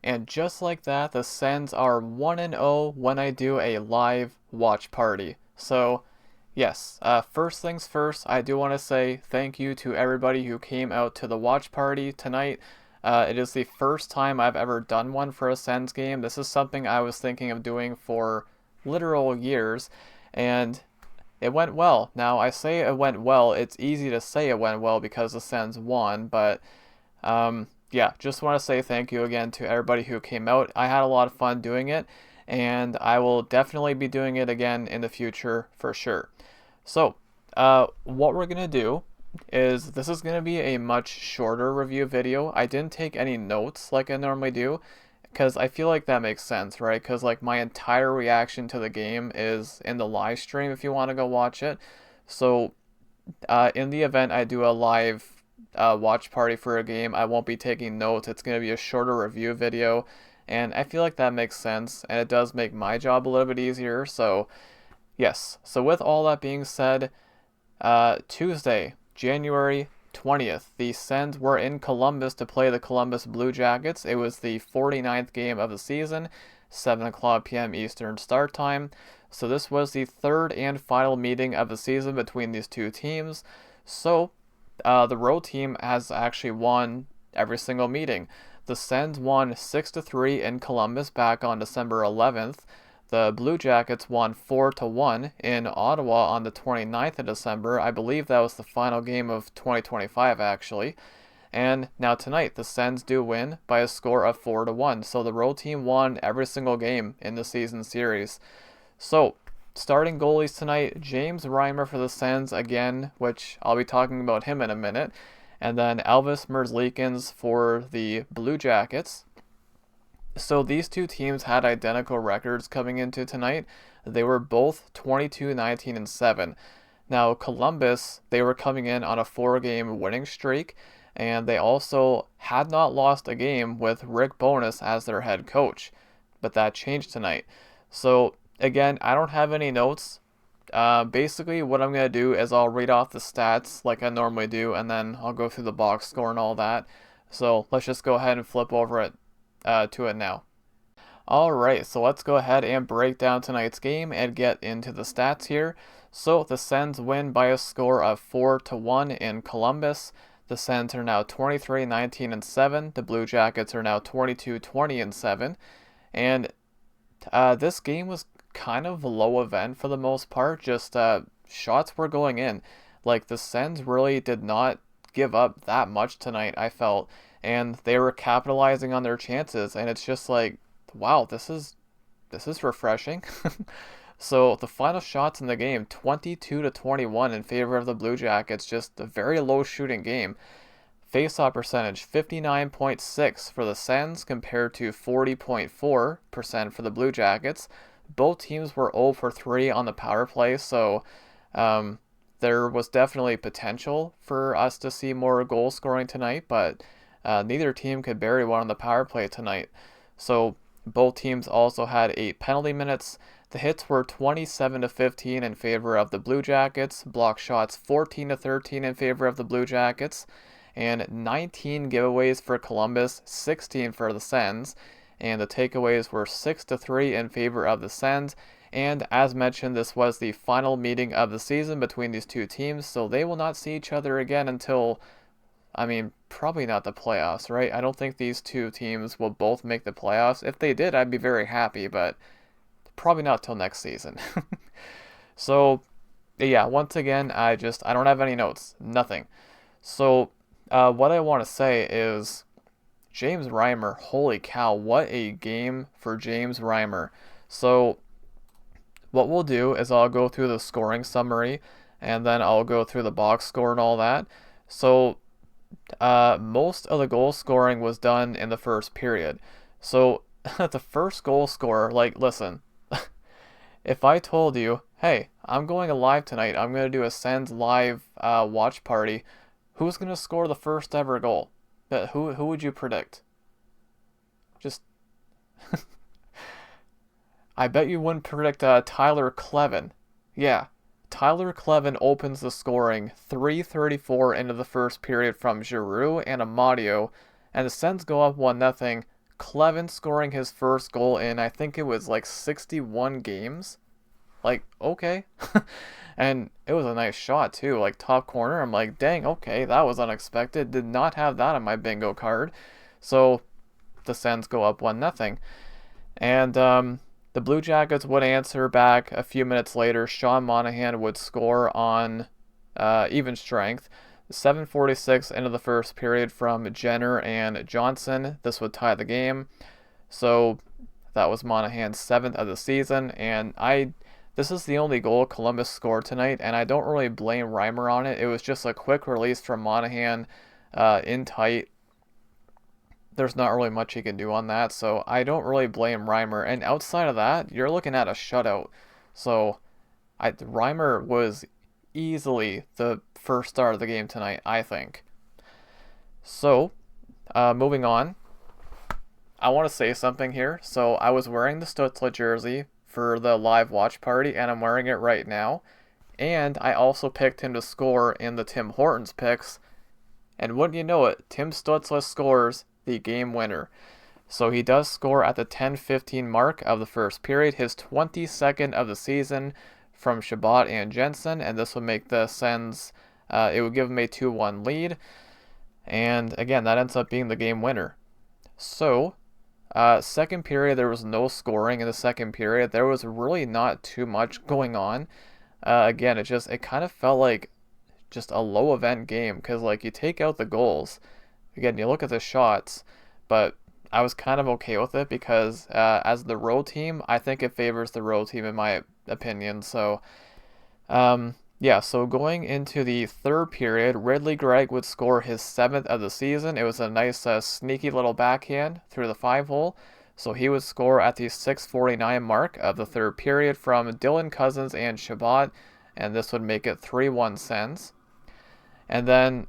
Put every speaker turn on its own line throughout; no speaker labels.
And just like that, the Sens are 1-0 when I do a live watch party. So, yes, first things first, I do want to say thank you to everybody who came out to the watch party tonight. It is the first time I've ever done one for a Sens game. This is something I was thinking of doing for literal years, and it went well. Now, I say it went well. It's easy to say it went well because the Sens won, but yeah, just want to say thank you again to everybody who came out. I had a lot of fun doing it, and I will definitely be doing it again in the future for sure. So, what we're going to do is this is going to be a much shorter review video. I didn't take any notes like I normally do because I feel like that makes sense, right? Because like my entire reaction to the game is in the live stream if you want to go watch it. So, in the event I do a live watch party for a game, I won't be taking notes. It's going to be a shorter review video, and I feel like that makes sense, and it does make my job a little bit easier. So, yes. So, with all that being said, Tuesday, January 20th, the Sens were in Columbus to play the Columbus Blue Jackets. It was the 49th game of the season, 7 o'clock p.m. Eastern start time. So, this was the third and final meeting of the season between these two teams. So, the road team has actually won every single meeting. The Sens won 6-3 in Columbus back on December 11th. The Blue Jackets won 4-1 in Ottawa on the 29th of December. I believe that was the final game of 2025 actually. And now tonight, the Sens do win by a score of 4-1. So the road team won every single game in the season series. So, starting goalies tonight, James Reimer for the Sens again, which I'll be talking about him in a minute. And then Elvis Merzlikins for the Blue Jackets. So these two teams had identical records coming into tonight. They were both 22-19-7. Now, Columbus, they were coming in on a 4-game winning streak, and they also had not lost a game with Rick Bowness as their head coach. But that changed tonight. So, again, I don't have any notes. Basically, what I'm going to do is I'll read off the stats like I normally do, and then I'll go through the box score and all that. So let's just go ahead and flip over it to it now. Alright, so let's go ahead and break down tonight's game and get into the stats here. So the Sens win by a score of 4-1 in Columbus. The Sens are now 23-19-7. The Blue Jackets are now 22-20-7. And this game was kind of low event for the most part. Just shots were going in. Like the Sens really did not give up that much tonight, I felt, and they were capitalizing on their chances, and it's just like, wow, this is refreshing. So the final shots in the game, 22-21 in favor of the Blue Jackets, just a very low shooting game. Face-off percentage, 59.6 for the Sens compared to 40.4% for the Blue Jackets. Both teams were 0 for 3 on the power play, so there was definitely potential for us to see more goal scoring tonight, but neither team could bury one on the power play tonight. So both teams also had 8 penalty minutes. The hits were 27-15 in favor of the Blue Jackets, block shots 14-13 in favor of the Blue Jackets, and 19 giveaways for Columbus, 16 for the Sens, and the takeaways were 6-3 in favor of the Sens. And as mentioned, this was the final meeting of the season between these two teams, so they will not see each other again until, I mean, probably not the playoffs, right? I don't think these two teams will both make the playoffs. If they did, I'd be very happy, but probably not till next season. So, yeah, once again, I don't have any notes, nothing. So, what I want to say is James Reimer, holy cow, what a game for James Reimer. So, what we'll do is I'll go through the scoring summary, and then I'll go through the box score and all that. So, most of the goal scoring was done in the first period. So, the first goal scorer, like, listen, if I told you, hey, I'm going live tonight, I'm going to do a Sens live watch party, who's going to score the first ever goal? Who would you predict? Just, I bet you wouldn't predict Tyler Kleven. Yeah, Tyler Kleven opens the scoring 3:34 into the first period from Giroux and Amadio, and the Sens go up 1-0. Clevin scoring his first goal in, I think it was like 61 games. Like, okay. And it was a nice shot too, like top corner. I'm like, dang, okay, that was unexpected. Did not have that on my bingo card. So the Sens go up 1-0. And the Blue Jackets would answer back a few minutes later. Sean Monahan would score on even strength. 7:46 into the first period from Jenner and Johnson. This would tie the game. So that was Monahan's 7th of the season. And this is the only goal Columbus scored tonight, and I don't really blame Reimer on it. It was just a quick release from Monahan in tight. There's not really much he can do on that, so I don't really blame Reimer. And outside of that, you're looking at a shutout. So Reimer was easily the first star of the game tonight, I think. So, moving on. I want to say something here. So I was wearing the Stützle jersey for the live watch party, and I'm wearing it right now. And I also picked him to score in the Tim Hortons picks. And wouldn't you know it, Tim Stützle scores the game winner. So he does score at the 10:15 mark of the first period, his 22nd of the season from Chabot and Jensen, and this would make the Sens, it would give them a 2-1 lead. And again, that ends up being the game winner. So, second period, there was no scoring in the second period. There was really not too much going on. Again, it kind of felt like just a low event game, because like you take out the goals. Again, you look at the shots, but I was kind of okay with it because as the road team, I think it favors the road team in my opinion. So, yeah, so going into the third period, Ridley Gregg would score his 7th of the season. It was a nice sneaky little backhand through the 5-hole. So he would score at the 6:49 mark of the third period from Dylan Cousins and Chabot, and this would make it 3-1 Sens. And then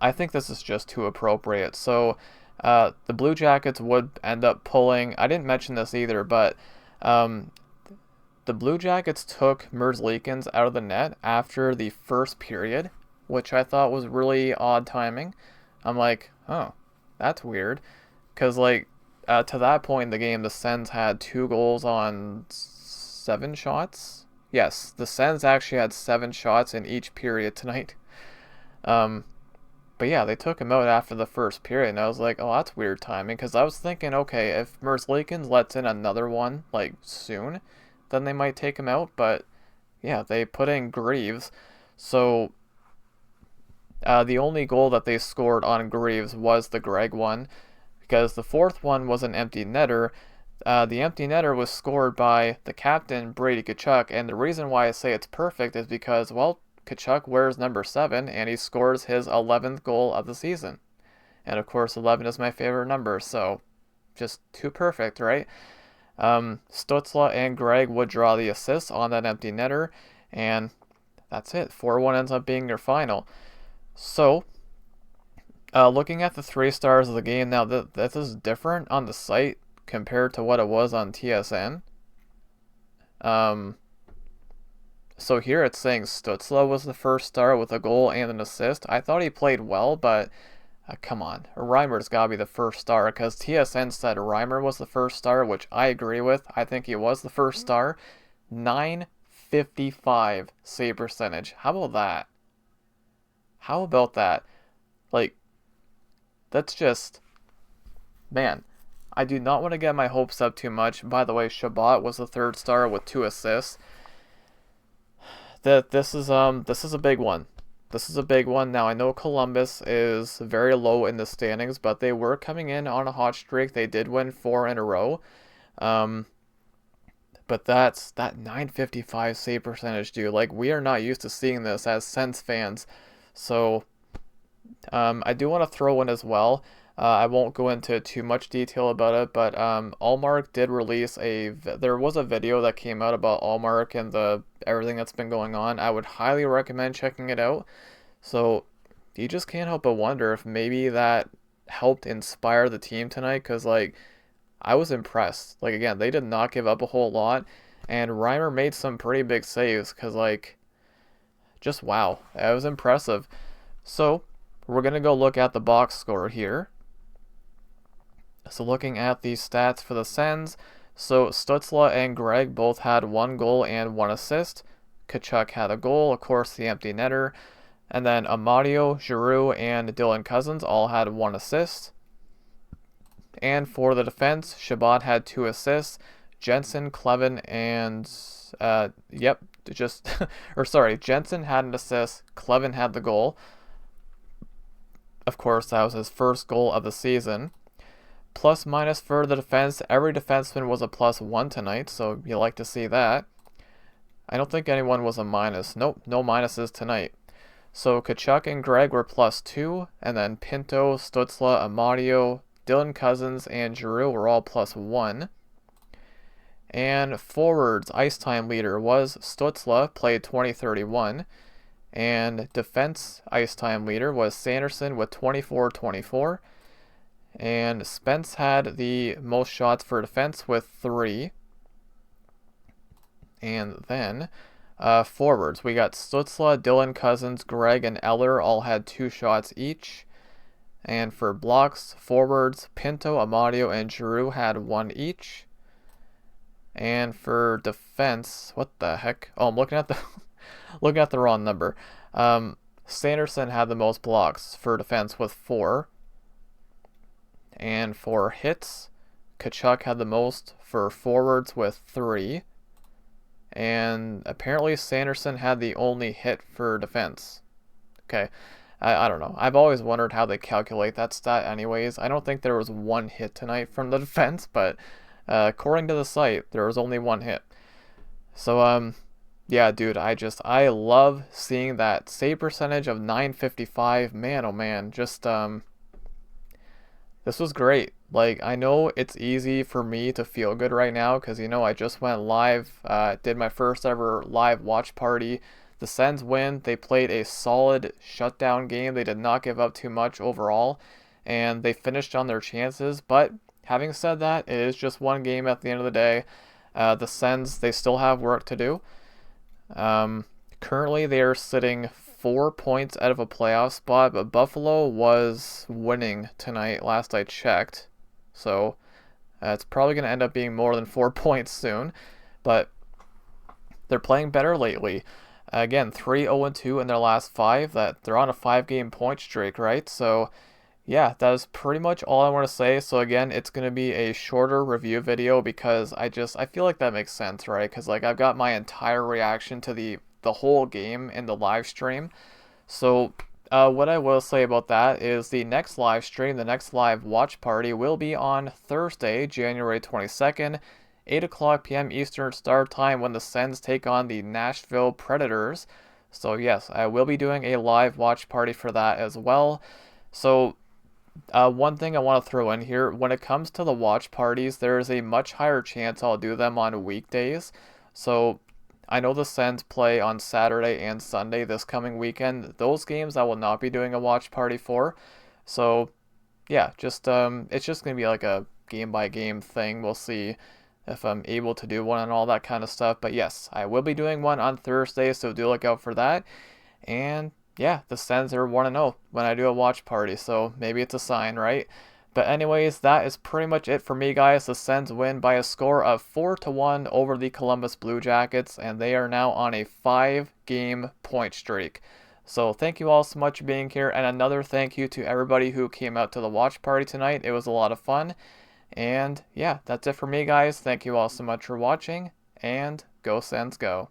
I think this is just too appropriate. So the Blue Jackets would end up pulling, I didn't mention this either, but the Blue Jackets took Merzlikins out of the net after the first period, which I thought was really odd timing. I'm like, oh, that's weird. Because, like, to that point in the game, the Sens had 2 goals on 7 shots. Yes, the Sens actually had 7 shots in each period tonight. But yeah, they took him out after the first period, and I was like, oh, that's weird timing, because I was thinking, okay, if Merzlikins lets in another one, like, soon, then they might take him out, but yeah, they put in Greaves, so the only goal that they scored on Greaves was the Gregg one, because the fourth one was an empty netter. The empty netter was scored by the captain, Brady Tkachuk, and the reason why I say it's perfect is because, well, Tkachuk wears number 7, and he scores his 11th goal of the season. And of course, 11 is my favorite number, so just too perfect, right? Stützle and Gregg would draw the assists on that empty netter, and that's it. 4-1 ends up being your final. So, looking at the 3 stars of the game, now this is different on the site compared to what it was on TSN. So here it's saying Stützle was the first star with a goal and an assist. I thought he played well, but come on. Reimer's got to be the first star, because TSN said Reimer was the first star, which I agree with. I think he was the first star. 955 save percentage. How about that? How about that? Like, that's just... Man, I do not want to get my hopes up too much. By the way, Chabot was the 3rd star with 2 assists. This is a big one. This is a big one. Now, I know Columbus is very low in the standings, but they were coming in on a hot streak. They did win 4 in a row. But that 955 save percentage, dude. Like, we are not used to seeing this as Sens fans. So, I do want to throw in as well. I won't go into too much detail about it, but Allmark did release there was a video that came out about Allmark and everything that's been going on. I would highly recommend checking it out. So you just can't help but wonder if maybe that helped inspire the team tonight, because like I was impressed. Like, again, they did not give up a whole lot, and Reimer made some pretty big saves, because like just wow, that was impressive. So we're gonna go look at the box score here. So looking at the stats for the Sens, so Stutzla and Greg both had 1 goal and 1 assist. Kachuk had a goal, of course, the empty netter. And then Amadio, Giroux, and Dylan Cousins all had 1 assist. And for the defense, Shabbat had 2 assists. Jensen, Clevin, and Jensen had an assist. Clevin had the goal. Of course, that was his first goal of the season. Plus minus for the defense, every defenseman was a +1 tonight, so you like to see that. I don't think anyone was a minus. Nope, no minuses tonight. So Kachuk and Greg were +2, and then Pinto, Stutzla, Amadio, Dylan Cousins, and Giroux were all +1. And forwards, ice time leader was Stutzla, played 20-31. And defense ice time leader was Sanderson with 24-24. And Spence had the most shots for defense with 3. And then forwards, we got Stutzla, Dylan Cousins, Greg, and Eller all had 2 shots each. And for blocks, forwards, Pinto, Amadio, and Giroux had 1 each. And for defense, what the heck? Oh, I'm looking at the looking at the wrong number. Sanderson had the most blocks for defense with 4. And for hits, Kachuk had the most for forwards with 3. And apparently Sanderson had the only hit for defense. Okay, I don't know. I've always wondered how they calculate that stat anyways. I don't think there was 1 hit tonight from the defense, but according to the site, there was only 1 hit. So, yeah, dude, I love seeing that save percentage of .955. Man, oh man, this was great. Like, I know it's easy for me to feel good right now because, I just went live, did my first ever live watch party. The Sens win. They played a solid shutdown game. They did not give up too much overall, and they finished on their chances. But having said that, it is just 1 game at the end of the day. The Sens, they still have work to do. Currently, they are sitting 4 points out of a playoff spot, but Buffalo was winning tonight last I checked. So it's probably going to end up being more than 4 points soon. But they're playing better lately. Again, 3-0-2 in their last 5. That they're on a 5-game point streak, right? So yeah, that is pretty much all I want to say. So again, it's going to be a shorter review video because I feel like that makes sense, right? Because like I've got my entire reaction to the whole game in the live stream. So what I will say about that is the next live stream, the next live watch party will be on Thursday, January 22nd, 8 p.m. Eastern Standard Time when the Sens take on the Nashville Predators. So yes, I will be doing a live watch party for that as well. So one thing I want to throw in here, when it comes to the watch parties, there is a much higher chance I'll do them on weekdays. So I know the Sens play on Saturday and Sunday this coming weekend. Those games I will not be doing a watch party for. So yeah, it's just going to be like a game by game thing. We'll see if I'm able to do one and all that kind of stuff. But yes, I will be doing one on Thursday, so do look out for that. And yeah, the Sens are 1-0 when I do a watch party, so maybe it's a sign, right? But anyways, that is pretty much it for me, guys. The Sens win by a score of 4-1 over the Columbus Blue Jackets, and they are now on a 5-game point streak. So thank you all so much for being here, and another thank you to everybody who came out to the watch party tonight. It was a lot of fun. And yeah, that's it for me, guys. Thank you all so much for watching, and go Sens go.